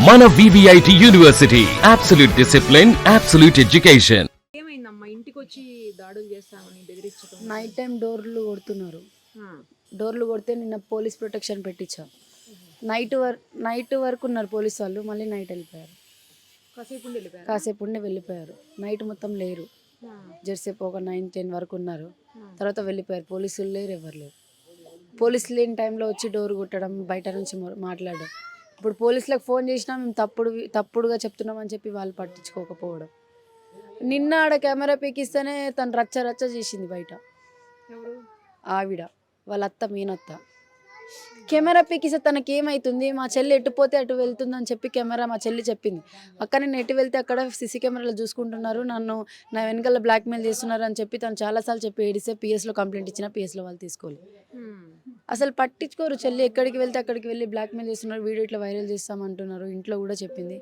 మన VVIT university absolute discipline, absolute education. ఏమైందమ్మా ఇంటికి వచ్చి దాడులు చేస్తామని బెదిరించడం? నైట్ టైం డోర్లు కొడుతున్నారు. డోర్లు కొడితే నిన్న పోలీస్ ప్రొటెక్షన్ పెట్టించాం. నైట్ వరకు ఉన్నారు పోలీసు వాళ్ళు, మళ్ళీ నైట్ వెళ్ళిపోయారు. కాసేపు ఉండి వెళ్ళిపోయారు. నైట్ మొత్తం లేరు. జర్సేపు ఒక 9-10 వరకు ఉన్నారు. తర్వాత వెళ్ళిపోయారు. పోలీసులు లేరు, ఎవరు లేరు. పోలీసులు లేని టైంలో వచ్చి డోర్ కొట్టడం, బయట నుంచి మాట్లాడడం. ఇప్పుడు పోలీసులకు ఫోన్ చేసినా మేము తప్పుడుగా చెప్తున్నామని చెప్పి వాళ్ళు పట్టించుకోకపోవడం. నిన్న ఆడ కెమెరా పీకిస్తేనే తను రచ్చ చేసింది బయట. ఆవిడ వాళ్ళ అత్త, మీనత్త కెమెరా పీకిస్తే తనకి ఏమవుతుంది, మా చెల్లి ఎట్టుపోతే అటు వెళ్తుందని చెప్పి కెమెరా మా చెల్లి చెప్పింది. అక్క నేను ఎటు వెళ్తే అక్కడ సీసీ కెమెరాలో చూసుకుంటున్నారు, నా వెనకాల బ్లాక్మెయిల్ చేస్తున్నారు అని చెప్పి తను చాలాసార్లు చెప్పి ఏడిస్తే పిఎస్లో కంప్లైంట్ ఇచ్చిన పిఎస్లో వాళ్ళు తీసుకోలేదు. అసలు పట్టించుకోరు. చెల్లి ఎక్కడికి వెళ్తే అక్కడికి వెళ్ళి బ్లాక్మెయిల్ చేస్తున్నారు, వీడియో ఇట్లా వైరల్ చేస్తామంటున్నారు. ఇంట్లో కూడా చెప్పింది.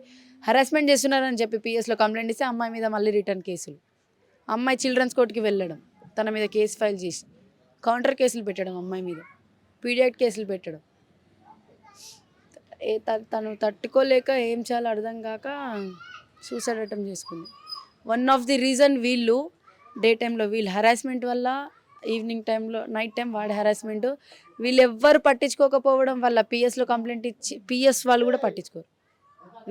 హరాస్మెంట్ చేస్తున్నారని చెప్పి పిఎస్లో కంప్లైంట్ ఇస్తే అమ్మాయి మీద మళ్ళీ రిటర్న్ కేసులు. అమ్మాయి చిల్డ్రన్స్ కోర్టుకి వెళ్ళడం, తన మీద కేసు ఫైల్ చేసి కౌంటర్ కేసులు పెట్టడం, అమ్మాయి మీద పీడియాట్ కేసులు పెట్టడం. తను తట్టుకోలేక ఏం చేయాలో అర్థం కాక సూసైడ్ అటెంప్ట్ చేసుకుంది. వన్ ఆఫ్ ది రీజన్ వీళ్ళు డే టైంలో వీళ్ళు హరాస్మెంట్ వల్ల, ఈవినింగ్ టైంలో నైట్ టైం వాడే హరాస్మెంట్, వీళ్ళు ఎవ్వరు పట్టించుకోకపోవడం వల్ల పిఎస్లో కంప్లైంట్ ఇచ్చి పిఎస్ వాళ్ళు కూడా పట్టించుకోరు.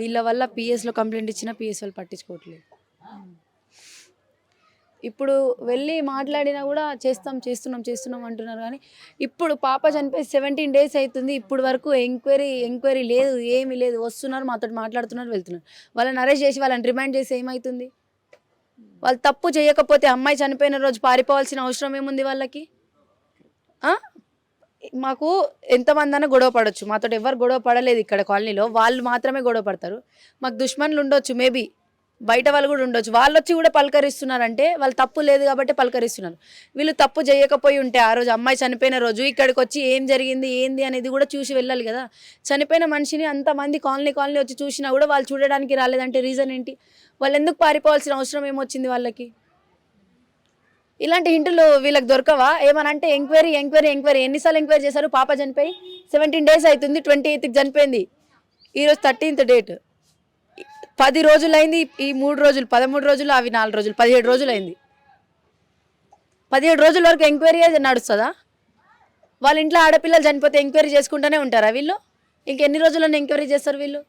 వీళ్ళ వల్ల పిఎస్లో కంప్లైంట్ ఇచ్చినా పిఎస్ వాళ్ళు పట్టించుకోవట్లేదు. ఇప్పుడు వెళ్ళి మాట్లాడినా కూడా చేస్తున్నాం అంటున్నారు. కానీ ఇప్పుడు పాప చనిపోయి 17 days అవుతుంది. ఇప్పుడు వరకు ఎంక్వైరీ లేదు, ఏమీ లేదు. వస్తున్నారు, మాతో మాట్లాడుతున్నారు, వెళ్తున్నారు. వాళ్ళని అరెస్ట్ చేసి వాళ్ళని రిమాండ్ చేసి ఏమవుతుంది? వాళ్ళు తప్పు చేయకపోతే అమ్మాయి చనిపోయిన రోజు పారిపోవాల్సిన అవసరం ఏముంది వాళ్ళకి? మాకు ఎంతమంది అన్నా గొడవ పడవచ్చు, మాతో ఎవరు గొడవ పడలేదు ఇక్కడ కాలనీలో. వాళ్ళు మాత్రమే గొడవ పడతారు. మాకు దుష్మన్లు ఉండొచ్చు, మేబీ బయట వాళ్ళు కూడా ఉండొచ్చు. వాళ్ళు వచ్చి కూడా పలకరిస్తున్నారంటే వాళ్ళు తప్పు లేదు కాబట్టి పలకరిస్తున్నారు. వీళ్ళు తప్పు చేయకపోయి ఉంటే ఆ రోజు అమ్మాయి చనిపోయిన రోజు ఇక్కడికి వచ్చి ఏం జరిగింది ఏంది అనేది కూడా చూసి వెళ్ళాలి కదా. చనిపోయిన మనిషిని అంతమంది కాలనీ వచ్చి చూసినా కూడా వాళ్ళు చూడడానికి రాలేదంటే రీజన్ ఏంటి? వాళ్ళు ఎందుకు పారిపోవాల్సిన అవసరం ఏమొచ్చింది వాళ్ళకి? ఇలాంటి హింటులు వీళ్ళకి దొరకవా? ఏమనంటే ఎంక్వైరీ ఎన్నిసార్లు ఎంక్వైరీ చేశారు? పాప చనిపోయి 17 days అవుతుంది. 28th చనిపోయింది. ఈరోజు 13th డేట్. 10 రోజులైంది. ఈ 3 రోజులు 13 రోజులు, అవి 4 రోజులు 17 రోజులు అయింది. 17 రోజుల వరకు ఎంక్వైరీ నడుస్తుందా? వాళ్ళ ఇంట్లో ఆడపిల్లలు చనిపోతే ఎంక్వైరీ చేసుకుంటూనే ఉంటారా వీళ్ళు? ఇంకెన్ని రోజులను ఎంక్వైరీ చేస్తారు వీళ్ళు?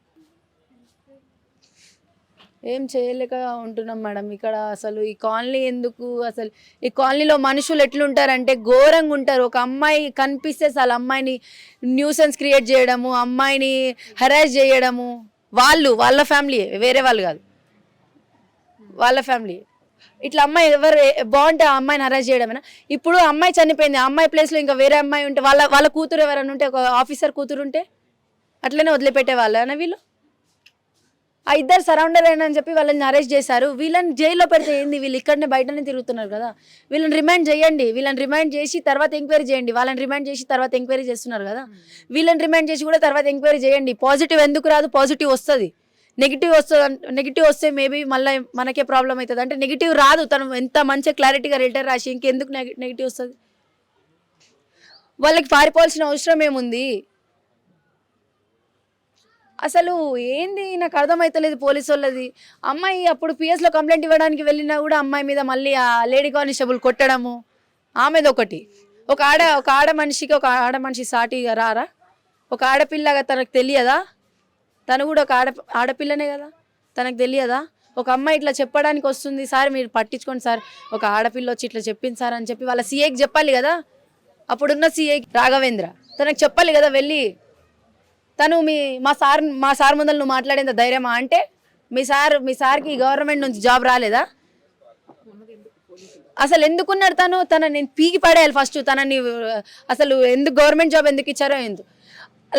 ఏం చేయలేక ఉంటున్నాం మేడం ఇక్కడ. అసలు ఈ కాలనీ ఎందుకు, అసలు ఈ కాలనీలో మనుషులు ఎట్లుంటారంటే ఘోరంగా ఉంటారు. ఒక అమ్మాయి కనిపిస్తే అసలు అమ్మాయిని న్యూసెన్స్ క్రియేట్ చేయడము, అమ్మాయిని హెరాస్ చేయడము. వాళ్ళ ఫ్యామిలీ, వేరే వాళ్ళు కాదు, వాళ్ళ ఫ్యామిలీ. ఇట్లా అమ్మాయి ఎవరు బాగుంటే ఆ అమ్మాయిని హరాస్ చేయడమేనా? ఇప్పుడు అమ్మాయి చనిపోయింది, ఆ అమ్మాయి ప్లేస్లో ఇంకా వేరే అమ్మాయి ఉంటే, వాళ్ళ కూతురు ఎవరైనా ఉంటే, ఒక ఆఫీసర్ కూతురు ఉంటే అట్లనే వదిలిపెట్టే వాళ్ళనా వీళ్ళు? ఆ ఇద్దరు సరౌండర్ అయినని చెప్పి వాళ్ళని అరెస్ట్ చేశారు. వీళ్ళని జైల్లో పెడితే ఏంది? వీళ్ళు ఇక్కడనే బయటనే తిరుగుతున్నారు కదా. వీళ్ళని రిమాండ్ చేయండి. వీళ్ళని రిమాండ్ చేసి తర్వాత ఎంక్వైరీ చేయండి. వాళ్ళని రిమాండ్ చేసి తర్వాత ఎంక్వైరీ చేస్తున్నారు కదా. వీళ్ళని రిమాండ్ చేసి కూడా తర్వాత ఎంక్వైరీ చేయండి. పాజిటివ్ ఎందుకు రాదు? పాజిటివ్ వస్తుంది. నెగిటివ్ వస్తే మేబీ మళ్ళీ మనకే ప్రాబ్లం అవుతుంది. అంటే నెగిటివ్ రాదు. తను ఎంత మంచిగా క్లారిటీగా లెటర్ రాసి ఇంకెందుకు నెగిటివ్ వస్తుంది? వాళ్ళకి పారిపోవాల్సిన అవసరం ఏముంది? అసలు ఏంది నాకు అర్థమవుతలేదు పోలీసు వాళ్ళది. అమ్మాయి అప్పుడు పిఎస్లో కంప్లైంట్ ఇవ్వడానికి వెళ్ళినా కూడా అమ్మాయి మీద మళ్ళీ ఆ లేడీ కానిస్టేబుల్ కొట్టడము, ఆమెది ఒకటి. ఒక ఆడ మనిషి సాటిగా రారా? ఒక ఆడపిల్లగా తనకు తెలియదా? తను కూడా ఒక ఆడపిల్లనే కదా, తనకు తెలియదా? ఒక అమ్మాయి ఇట్లా చెప్పడానికి వస్తుంది, సార్ మీరు పట్టించుకోండి సార్, ఒక ఆడపిల్ల వచ్చి ఇట్లా చెప్పింది సార్ అని చెప్పి వాళ్ళ సీఏకి చెప్పాలి కదా. అప్పుడున్న సీఏ రాఘవేంద్ర తనకు చెప్పాలి కదా వెళ్ళి. తను మా సార్ ముందర నువ్వు మాట్లాడేంత ధైర్యమా? అంటే మీ సార్కి గవర్నమెంట్ నుంచి జాబ్ రాలేదా? అసలు ఎందుకున్నాడు తన నేను పీకి పడేయాలి ఫస్ట్ తనని. అసలు ఎందుకు గవర్నమెంట్ జాబ్ ఎందుకు ఇచ్చారో ఎందుకు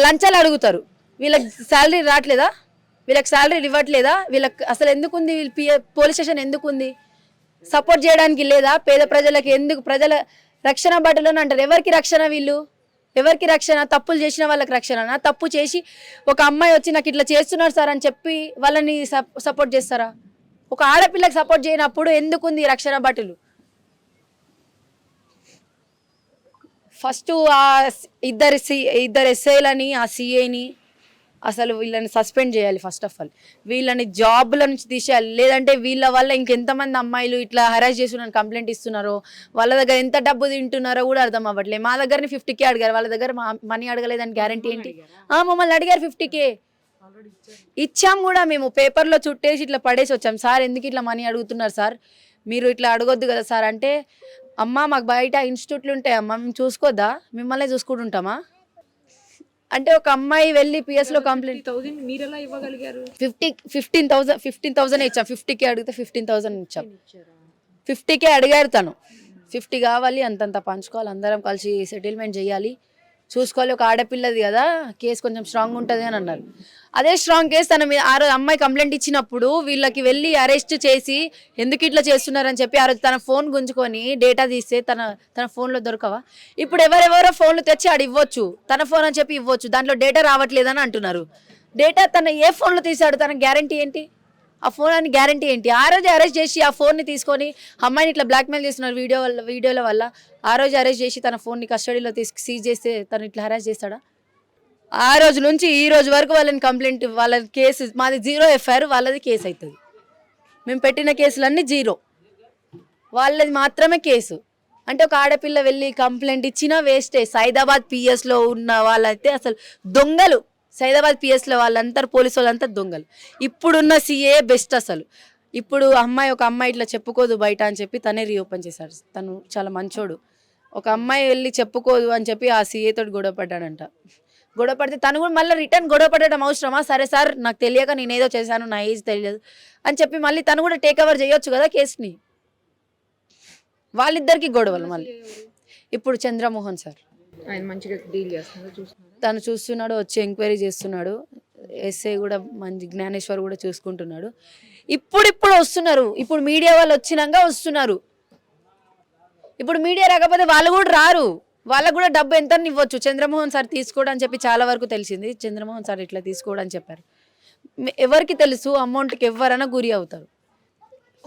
లంచాలు అడుగుతారు? వీళ్ళకి శాలరీ రావట్లేదా? వీళ్ళకి శాలరీలు ఇవ్వట్లేదా? వీళ్ళకి అసలు ఎందుకుంది? పోలీస్ స్టేషన్ ఎందుకుంది? సపోర్ట్ చేయడానికి లేదా? పేద ప్రజలకి ఎందుకు? ప్రజల రక్షణ బట్టలు అంటారు. ఎవరికి రక్షణ? వీళ్ళు ఎవరికి రక్షణ? తప్పులు చేసిన వాళ్ళకి రక్షణనా? తప్పు చేసి ఒక అమ్మాయి వచ్చి నాకు ఇట్లా చేస్తున్నారు సార్ అని చెప్పి వాళ్ళని సపోర్ట్ చేస్తారా? ఒక ఆడపిల్లకి సపోర్ట్ చేయనప్పుడు ఎందుకుంది రక్షణ భటులు? ఫస్ట్ ఆ ఇద్దరు ఎస్ఐలని, ఆ సిఐని అసలు వీళ్ళని సస్పెండ్ చేయాలి. ఫస్ట్ ఆఫ్ ఆల్ వీళ్ళని జాబ్ల నుంచి తీసేయాలి. లేదంటే వీళ్ళ వల్ల ఇంకెంతమంది అమ్మాయిలు ఇట్లా హరాస్ చేస్తున్నారని కంప్లైంట్ ఇస్తున్నారో, వాళ్ళ దగ్గర ఎంత డబ్బు తింటున్నారో కూడా అర్థం అవ్వట్లేదు. మా దగ్గరని 50K అడిగారు, వాళ్ళ దగ్గర మనీ అడగలేదని గ్యారంటీ ఏంటి? మమ్మల్ని అడిగారు 50K ఇచ్చాం కూడా. మేము పేపర్లో చుట్టేసి ఇట్లా పడేసి వచ్చాం. సార్ ఎందుకు ఇట్లా మనీ అడుగుతున్నారు సార్, మీరు ఇట్లా అడగొద్దు కదా సార్ అంటే, అమ్మ మాకు బయట ఇన్స్టిట్యూట్లు ఉంటాయమ్మా, మేము చూసుకోద్దా, మిమ్మల్ని చూసుకుంటుంటామా అంటే. ఒక అమ్మాయి వెళ్ళి పిఎస్లో కంప్లైంట్, 1000 మీరు ఎలా ఇవ్వగలిగారు? 15,000 ఇచ్చాం. 50K అడిగితే 15,000 ఇచ్చాం. 50K అడిగారు తను. 50 కావాలి, అంతంత పంచుకోవాలి, అందరం కలిసి సెటిల్మెంట్ చేయాలి, చూసుకోవాలి. ఒక ఆడపిల్లది కదా, కేసు కొంచెం స్ట్రాంగ్ ఉంటుంది అని అన్నారు. అదే స్ట్రాంగ్ కేసు తన మీద ఆ రోజు అమ్మాయి కంప్లైంట్ ఇచ్చినప్పుడు వీళ్ళకి వెళ్ళి అరెస్ట్ చేసి ఎందుకు ఇట్లా చేస్తున్నారని చెప్పి ఆ రోజు తన ఫోన్ గుంజుకొని డేటా తీస్తే తన ఫోన్లో దొరకవా? ఇప్పుడు ఎవరెవరో ఫోన్లు తెచ్చి ఆడ ఇవ్వచ్చు, తన ఫోన్ అని చెప్పి ఇవ్వచ్చు, దాంట్లో డేటా రావట్లేదని అంటున్నారు. డేటా తన ఏ ఫోన్లో తీసాడు, తన గ్యారంటీ ఏంటి? ఆ ఫోన్ అని గ్యారంటీ ఏంటి? ఆ రోజు అరెస్ట్ చేసి ఆ ఫోన్ని తీసుకొని అమ్మాయిని ఇట్లా బ్లాక్మెయిల్ చేస్తున్నారు వీడియోల వల్ల. ఆ రోజు అరెస్ట్ చేసి తన ఫోన్ని కస్టడీలో సీజ్ చేస్తే తను ఇట్లా హరాస్ చేస్తాడా? ఆ రోజు నుంచి ఈ రోజు వరకు వాళ్ళని కంప్లైంట్, వాళ్ళ కేసు, మాది 0 FIR, వాళ్ళది కేసు అవుతుంది. మేము పెట్టిన కేసులన్నీ 0, వాళ్ళది మాత్రమే కేసు. అంటే ఒక ఆడపిల్ల వెళ్ళి కంప్లైంట్ ఇచ్చినా వేస్టే. సైదాబాద్ పిఎస్లో ఉన్న వాళ్ళైతే అసలు దొంగలు. సైదాబాద్ పిఎస్లో వాళ్ళంతా పోలీసు వాళ్ళంతా దొంగలు. ఇప్పుడున్న CA బెస్ట్ అసలు. ఇప్పుడు ఒక అమ్మాయి ఇట్లా చెప్పుకోదు బయట అని చెప్పి తనే రీఓపెన్ చేశాడు. తను చాలా మంచోడు. ఒక అమ్మాయి వెళ్ళి చెప్పుకోదు అని చెప్పి ఆ CA తోటి గొడవ పడ్డాడంట. గొడవ పడితే తను కూడా మళ్ళీ రిటర్న్ గొడవ పడడం అవసరమా? సరే సార్ నాకు తెలియక నేనేదో చేశాను, నా ఏజ్ తెలియదు అని చెప్పి మళ్ళీ తను కూడా టేక్ ఓవర్ చేయొచ్చు కదా కేసుని. వాళ్ళిద్దరికి గొడవలు మళ్ళీ. ఇప్పుడు చంద్రమోహన్ సార్ ఆయన మంచిగా డీల్ చేస్తున్నాడు, చూస్తున్నాడు, తను చూస్తున్నాడు, వచ్చి ఎంక్వైరీ చేస్తున్నాడు. ఎస్ఐ కూడా మంచి జ్ఞానేశ్వర్ కూడా చూసుకుంటున్నాడు. ఇప్పుడు వస్తున్నారు. ఇప్పుడు మీడియా వాళ్ళు వచ్చినాక వస్తున్నారు. ఇప్పుడు మీడియా రాకపోతే వాళ్ళు కూడా రారు. వాళ్ళకు కూడా డబ్బు ఎంత ఇవ్వచ్చు. చంద్రమోహన్ సార్ తీసుకోవడం అని చెప్పి చాలా వరకు తెలిసింది. చంద్రమోహన్ సార్ ఇట్లా తీసుకోవడం అని చెప్పారు. ఎవరికి తెలుసు అమౌంట్కి ఎవరైనా గురి అవుతారు.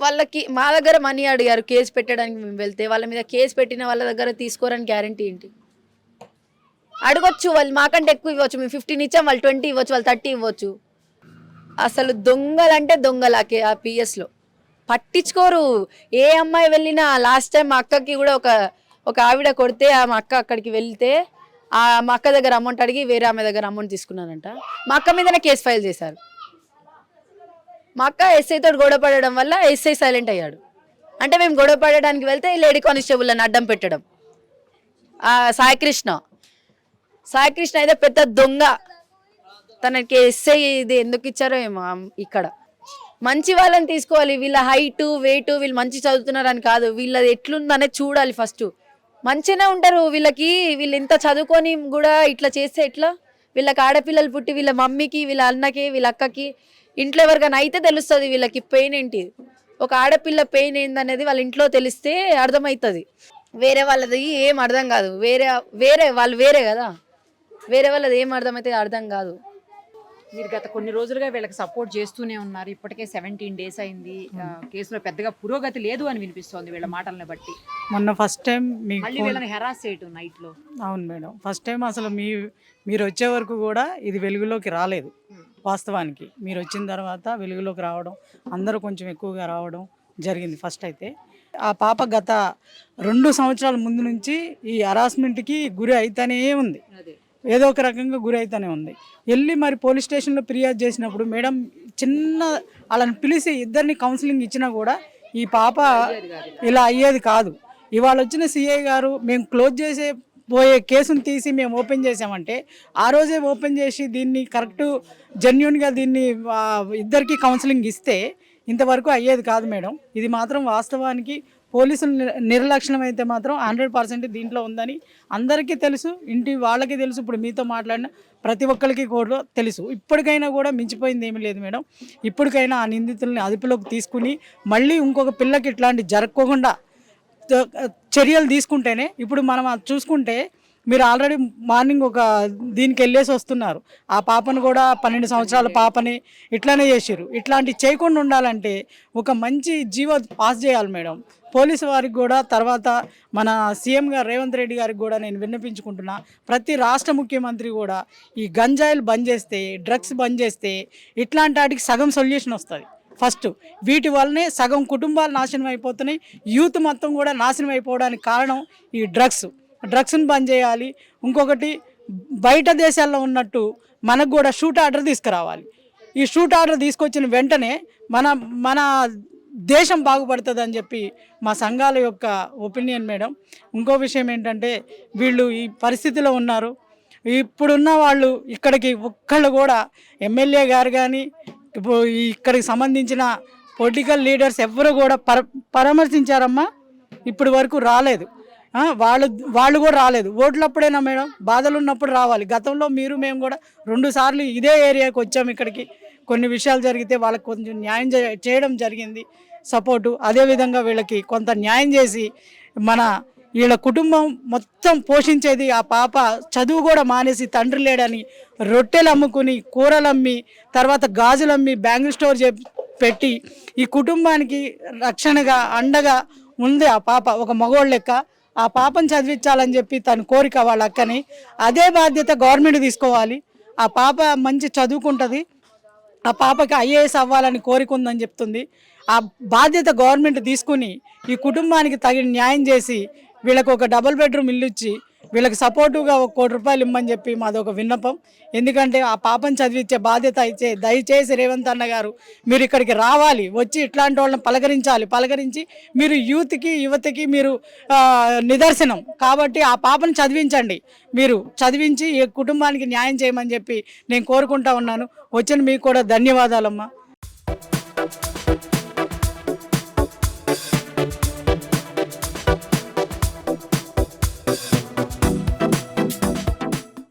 వాళ్ళకి మా దగ్గర మనీ అడిగారు కేసు పెట్టడానికి. మేము వెళ్తే వాళ్ళ మీద కేసు పెట్టిన వాళ్ళ దగ్గర తీసుకోరని గ్యారంటీ ఏంటి? అడగొచ్చు, వాళ్ళు మాకంటే ఎక్కువ ఇవ్వచ్చు. మేము 15 ఇచ్చాం, వాళ్ళు 20 ఇవ్వచ్చు, వాళ్ళు 30 ఇవ్వచ్చు. అసలు దొంగలంటే దొంగలాకే ఆ పిఎస్లో పట్టించుకోరు. ఏ అమ్మాయి వెళ్ళినా, లాస్ట్ టైం మా అక్కకి కూడా ఒక ఆవిడ కొడితే మా అక్క అక్కడికి వెళ్తే మా అక్క దగ్గర అమౌంట్ అడిగి వేరే ఆమె దగ్గర అమౌంట్ తీసుకున్నానంట. మా అక్క మీదనే కేసు ఫైల్ చేశారు. మా అక్క ఎస్ఐ తోటి గొడవ పడడం వల్ల ఎస్ఐ సైలెంట్ అయ్యాడు. అంటే మేము గొడవ పడడానికి వెళ్తే లేడీ కానిస్టేబుల్ అని అడ్డం పెట్టడం. సాయికృష్ణ అయితే పెద్ద దొంగ. తనకి ఎస్ఐ ఇది ఎందుకు ఇచ్చారో ఏమో. ఇక్కడ మంచి వాళ్ళని తీసుకోవాలి. వీళ్ళ హైటు వెయిట్, వీళ్ళు మంచి చదువుతున్నారని కాదు, వీళ్ళది ఎట్లుందనేది చూడాలి ఫస్ట్. మంచిగానే ఉంటారు వీళ్ళు ఇంత చదువుకొని కూడా ఇట్లా చేస్తే ఎట్లా? వీళ్ళకి ఆడపిల్లలు పుట్టి వీళ్ళ మమ్మీకి, వీళ్ళ అన్నకి, వీళ్ళ అక్కకి, ఇంట్లో ఎవరికైనా అయితే తెలుస్తుంది వీళ్ళకి పెయిన్ ఏంటి. ఒక ఆడపిల్ల పెయిన్ ఏందనేది వాళ్ళ ఇంట్లో తెలిస్తే అర్థమవుతుంది. వేరే వాళ్ళది ఏం అర్థం కాదు. వాళ్ళు వేరే కదా, వేరే వాళ్ళది ఏం అర్థమైతే అర్థం కాదు. మీరు గత కొన్ని రోజులుగా వీళ్ళకి సపోర్ట్ చేస్తూనే ఉన్నారు. ఇప్పటికే 17 days అయింది. కేసులో పెద్దగా పురోగతి లేదు అని వినిపిస్తోంది వీళ్ళ మాటలను బట్టి. మొన్న ఫస్ట్ టైం మళ్ళీ వీళ్ళని హెరాస్ చేయటం నైట్లో. అవును మేడం, ఫస్ట్ టైం అసలు మీరు వచ్చే వరకు కూడా ఇది వెలుగులోకి రాలేదు. వాస్తవానికి మీరు వచ్చిన తర్వాత వెలుగులోకి రావడం, అందరూ కొంచెం ఎక్కువగా రావడం జరిగింది ఫస్ట్ అయితే. ఆ పాప గత 2 సంవత్సరాల ముందు నుంచి ఈ హరాస్మెంట్కి గురి అయితేనే ఉంది, ఏదో ఒక రకంగా గురి అయితేనే ఉంది. వెళ్ళి మరి పోలీస్ స్టేషన్లో ఫిర్యాదు చేసినప్పుడు మేడం వాళ్ళని పిలిచి ఇద్దరిని కౌన్సిలింగ్ ఇచ్చినా కూడా ఈ పాప ఇలా అయ్యేది కాదు. ఇవాళ వచ్చిన CI గారు మేము క్లోజ్ పోయే కేసును తీసి మేము ఓపెన్ చేసామంటే ఆ రోజే ఓపెన్ చేసి దీన్ని కరెక్ట్ జెన్యూన్గా దీన్ని ఇద్దరికి కౌన్సిలింగ్ ఇస్తే ఇంతవరకు అయ్యేది కాదు మేడం. ఇది మాత్రం వాస్తవానికి పోలీసులు నిర్లక్ష్యం అయితే మాత్రం 100% దీంట్లో ఉందని అందరికీ తెలుసు, ఇంటి వాళ్ళకి తెలుసు. ఇప్పుడు మీతో మాట్లాడిన ప్రతి ఒక్కరికి కూడా తెలుసు. ఇప్పటికైనా కూడా మించిపోయింది ఏమీ లేదు మేడం. ఇప్పటికైనా ఆ నిందితుల్ని అదుపులోకి తీసుకుని మళ్ళీ ఇంకొక పిల్లకి ఇట్లాంటి జరగకుండా చర్యలు తీసుకుంటేనే. ఇప్పుడు మనం చూసుకుంటే మీరు ఆల్రెడీ మార్నింగ్ ఒక దీనికి వెళ్ళేసి వస్తున్నారు. ఆ పాపను కూడా 12 సంవత్సరాల పాపని ఇట్లానే చేసిర్రు. ఇట్లాంటి చేయకుండా ఉండాలంటే ఒక మంచి జీవో పాస్ చేయాలి మేడం. పోలీసు వారికి కూడా, తర్వాత మన సీఎం గారు రేవంత్ రెడ్డి గారికి కూడా నేను విన్నపించుకుంటున్నా, ప్రతి రాష్ట్ర ముఖ్యమంత్రి కూడా ఈ గంజాయిలు బంద్ చేస్తే, డ్రగ్స్ బంద్ చేస్తే ఇట్లాంటి వాటికి సగం సొల్యూషన్ వస్తుంది. ఫస్ట్ వీటి వల్లనే సగం కుటుంబాలు నాశనం అయిపోతున్నాయి, యూత్ మొత్తం కూడా నాశనం అయిపోవడానికి కారణం ఈ డ్రగ్స్ని బంద్ చేయాలి. ఇంకొకటి, బయట దేశాల్లో ఉన్నట్టు మనకు కూడా షూట్ ఆర్డర్ తీసుకురావాలి. ఈ షూట్ ఆర్డర్ తీసుకొచ్చిన వెంటనే మన దేశం బాగుపడుతుంది అని చెప్పి మా సంఘాల యొక్క ఒపీనియన్ మేడం. ఇంకో విషయం ఏంటంటే, వీళ్ళు ఈ పరిస్థితిలో ఉన్నారు. ఇప్పుడున్న వాళ్ళు ఇక్కడికి ఒక్కళ్ళు కూడా ఎమ్మెల్యే గారు కానీ ఇక్కడికి సంబంధించిన పొలిటికల్ లీడర్స్ ఎవ్వరు కూడా పరామర్శించారమ్మా, ఇప్పటి వరకు రాలేదు. వాళ్ళు కూడా రాలేదు. ఓట్లప్పుడైనా మేడం, బాధలు ఉన్నప్పుడు రావాలి. గతంలో మీరు మేము కూడా 2 సార్లు ఇదే ఏరియాకి వచ్చాము. ఇక్కడికి కొన్ని విషయాలు జరిగితే వాళ్ళకి కొంచెం న్యాయం చేయడం జరిగింది, సపోర్టు. అదేవిధంగా వీళ్ళకి కొంత న్యాయం చేసి వీళ్ళ కుటుంబం మొత్తం పోషించేది ఆ పాప చదువు కూడా మానేసి తండ్రి లేడని రొట్టెలు అమ్ముకుని, కూరలు అమ్మి, తర్వాత గాజులు అమ్మి, బ్యాంగిల్ స్టోర్ పెట్టి ఈ కుటుంబానికి రక్షణగా అండగా ఉంది ఆ పాప. ఒక మగోళ్ళ లెక్క ఆ పాపను చదివించాలని చెప్పి తన కోరిక వాళ్ళ అక్కని. అదే బాధ్యత గవర్నమెంట్ తీసుకోవాలి. ఆ పాప మంచి చదువుకుంటుంది, ఆ పాపకి ఐఏఎస్ అవ్వాలని కోరిక ఉందని చెప్తుంది. ఆ బాధ్యత గవర్నమెంట్ తీసుకుని ఈ కుటుంబానికి తగిన న్యాయం చేసి వీళ్ళకి ఒక డబుల్ బెడ్రూమ్ ఇల్లు ఇచ్చి వీళ్ళకి సపోర్టుగా ₹1 కోటి ఇమ్మని చెప్పి మాదొక విన్నపం. ఎందుకంటే ఆ పాపను చదివించే బాధ్యత అయితే దయచేసి రేవంత్ అన్న గారు మీరు ఇక్కడికి రావాలి, వచ్చి ఇట్లాంటి వాళ్ళని పలకరించి మీరు యువతకి మీరు నిదర్శనం కాబట్టి ఆ పాపను చదివించండి. మీరు చదివించి ఈ కుటుంబానికి న్యాయం చేయమని చెప్పి నేను కోరుకుంటా ఉన్నాను. వచ్చిన మీకు కూడా ధన్యవాదాలమ్మా.